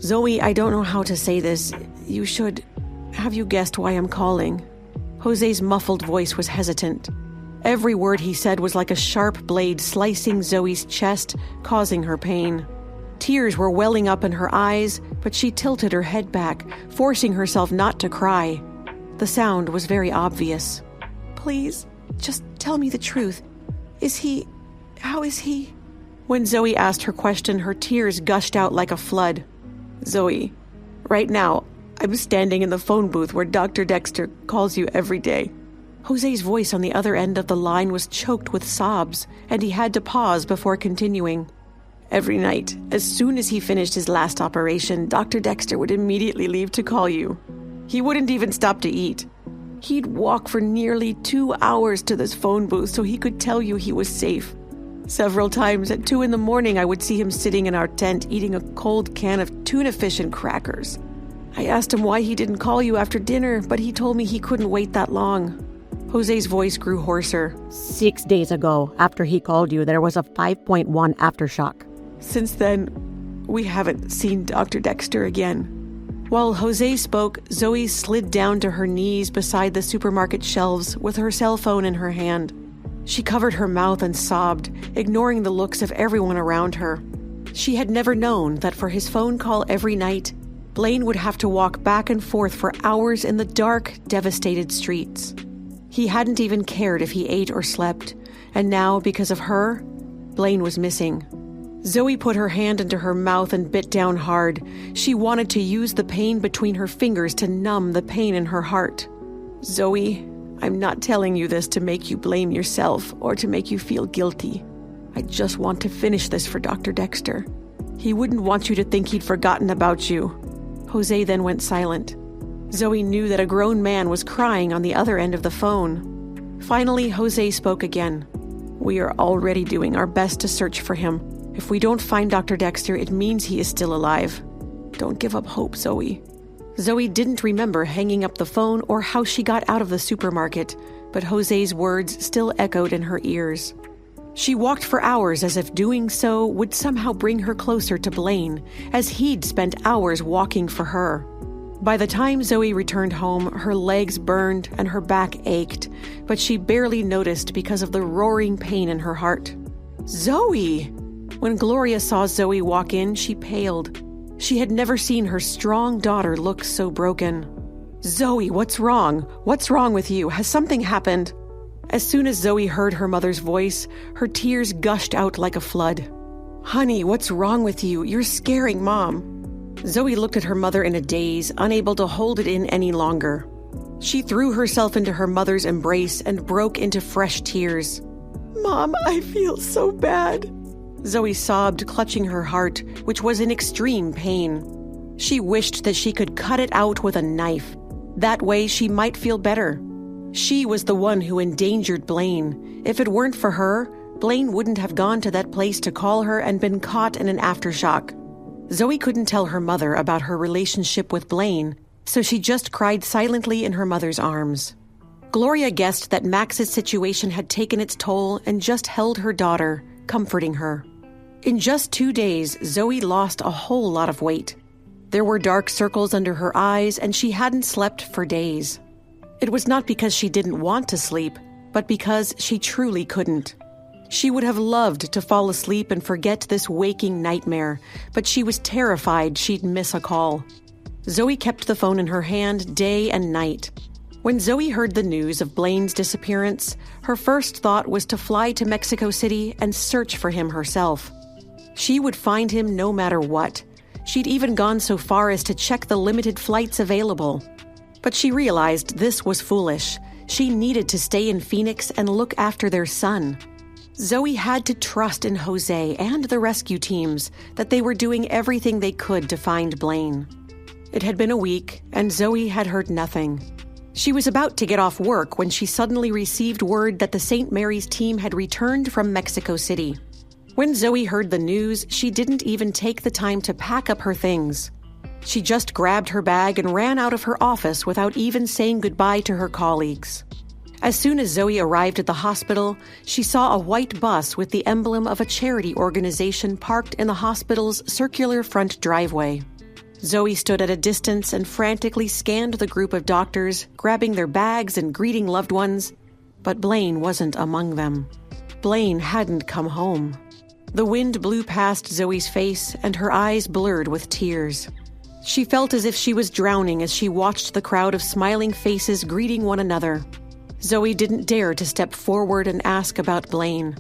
Zoey, I don't know how to say this. You should... Have you guessed why I'm calling? Jose's muffled voice was hesitant. Every word he said was like a sharp blade slicing Zoey's chest, causing her pain. Tears were welling up in her eyes, but she tilted her head back, forcing herself not to cry. The sound was very obvious. Please, just tell me the truth. How is he? When Zoey asked her question, her tears gushed out like a flood. Zoey, right now, I'm standing in the phone booth where Dr. Dexter calls you every day. Jose's voice on the other end of the line was choked with sobs, and he had to pause before continuing. Every night, as soon as he finished his last operation, Dr. Dexter would immediately leave to call you. He wouldn't even stop to eat. He'd walk for nearly 2 hours to this phone booth so he could tell you he was safe. Several times at 2 a.m, I would see him sitting in our tent eating a cold can of tuna fish and crackers. I asked him why he didn't call you after dinner, but he told me he couldn't wait that long. Jose's voice grew hoarser. 6 days ago, after he called you, there was a 5.1 aftershock. Since then, we haven't seen Dr. Dexter again. While Jose spoke, Zoey slid down to her knees beside the supermarket shelves with her cell phone in her hand. She covered her mouth and sobbed, ignoring the looks of everyone around her. She had never known that for his phone call every night, Blaine would have to walk back and forth for hours in the dark, devastated streets. He hadn't even cared if he ate or slept, and now, because of her, Blaine was missing. Zoey put her hand into her mouth and bit down hard. She wanted to use the pain between her fingers to numb the pain in her heart. Zoey, I'm not telling you this to make you blame yourself or to make you feel guilty. I just want to finish this for Dr. Dexter. He wouldn't want you to think he'd forgotten about you. Jose then went silent. Zoey knew that a grown man was crying on the other end of the phone. Finally, Jose spoke again. We are already doing our best to search for him. If we don't find Dr. Dexter, it means he is still alive. Don't give up hope, Zoey. Zoey didn't remember hanging up the phone or how she got out of the supermarket, but Jose's words still echoed in her ears. She walked for hours as if doing so would somehow bring her closer to Blaine, as he'd spent hours walking for her. By the time Zoey returned home, her legs burned and her back ached, but she barely noticed because of the roaring pain in her heart. Zoey! When Gloria saw Zoey walk in, she paled. She had never seen her strong daughter look so broken. Zoey, what's wrong? What's wrong with you? Has something happened? As soon as Zoey heard her mother's voice, her tears gushed out like a flood. Honey, what's wrong with you? You're scaring Mom. Zoey looked at her mother in a daze, unable to hold it in any longer. She threw herself into her mother's embrace and broke into fresh tears. Mom, I feel so bad. Zoey sobbed, clutching her heart, which was in extreme pain. She wished that she could cut it out with a knife. That way she might feel better. She was the one who endangered Blaine. If it weren't for her, Blaine wouldn't have gone to that place to call her and been caught in an aftershock. Zoey couldn't tell her mother about her relationship with Blaine, so she just cried silently in her mother's arms. Gloria guessed that Max's situation had taken its toll and just held her daughter, comforting her. In just 2 days, Zoey lost a whole lot of weight. There were dark circles under her eyes, and she hadn't slept for days. It was not because she didn't want to sleep, but because she truly couldn't. She would have loved to fall asleep and forget this waking nightmare, but she was terrified she'd miss a call. Zoey kept the phone in her hand day and night. When Zoey heard the news of Blaine's disappearance, her first thought was to fly to Mexico City and search for him herself. She would find him no matter what. She'd even gone so far as to check the limited flights available. But she realized this was foolish. She needed to stay in Phoenix and look after their son. Zoey had to trust in Jose and the rescue teams that they were doing everything they could to find Blaine. It had been a week, and Zoey had heard nothing. She was about to get off work when she suddenly received word that the St. Mary's team had returned from Mexico City. When Zoey heard the news, she didn't even take the time to pack up her things. She just grabbed her bag and ran out of her office without even saying goodbye to her colleagues. As soon as Zoey arrived at the hospital, she saw a white bus with the emblem of a charity organization parked in the hospital's circular front driveway. Zoey stood at a distance and frantically scanned the group of doctors, grabbing their bags and greeting loved ones. But Blaine wasn't among them. Blaine hadn't come home. The wind blew past Zoey's face, and her eyes blurred with tears. She felt as if she was drowning as she watched the crowd of smiling faces greeting one another. Zoey didn't dare to step forward and ask about Blaine.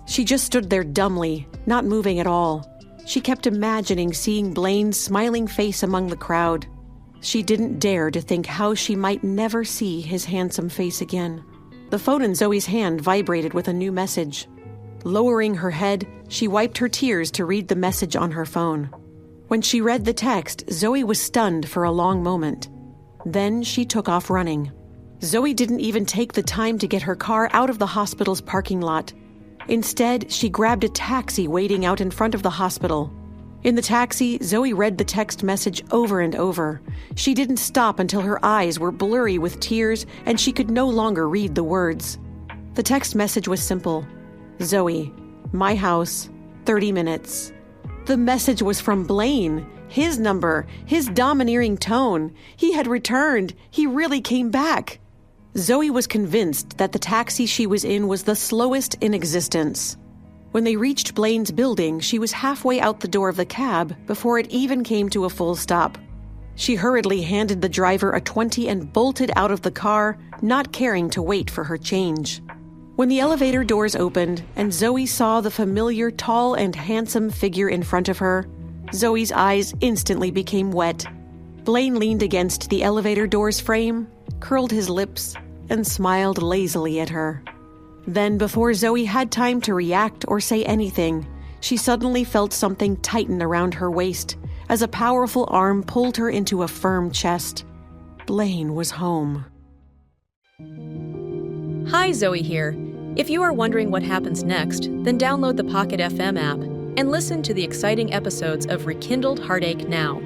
She just stood there dumbly, not moving at all. She kept imagining seeing Blaine's smiling face among the crowd. She didn't dare to think how she might never see his handsome face again. The phone in Zoey's hand vibrated with a new message. Lowering her head, she wiped her tears to read the message on her phone. When she read the text, Zoey was stunned for a long moment. Then she took off running. Zoey didn't even take the time to get her car out of the hospital's parking lot. Instead, she grabbed a taxi waiting out in front of the hospital. In the taxi, Zoey read the text message over and over. She didn't stop until her eyes were blurry with tears and she could no longer read the words. The text message was simple. Zoey, my house, 30 minutes. The message was from Blaine. His number, his domineering tone. He had returned. He really came back. Zoey was convinced that the taxi she was in was the slowest in existence. When they reached Blaine's building, she was halfway out the door of the cab before it even came to a full stop. She hurriedly handed the driver a 20 and bolted out of the car, not caring to wait for her change. When the elevator doors opened and Zoey saw the familiar tall and handsome figure in front of her, Zoey's eyes instantly became wet. Blaine leaned against the elevator door's frame, curled his lips, and smiled lazily at her. Then, before Zoey had time to react or say anything, she suddenly felt something tighten around her waist as a powerful arm pulled her into a firm chest. Blaine was home. Hi, Zoey here. If you are wondering what happens next, then download the Pocket FM app and listen to the exciting episodes of Rekindled Heartache now.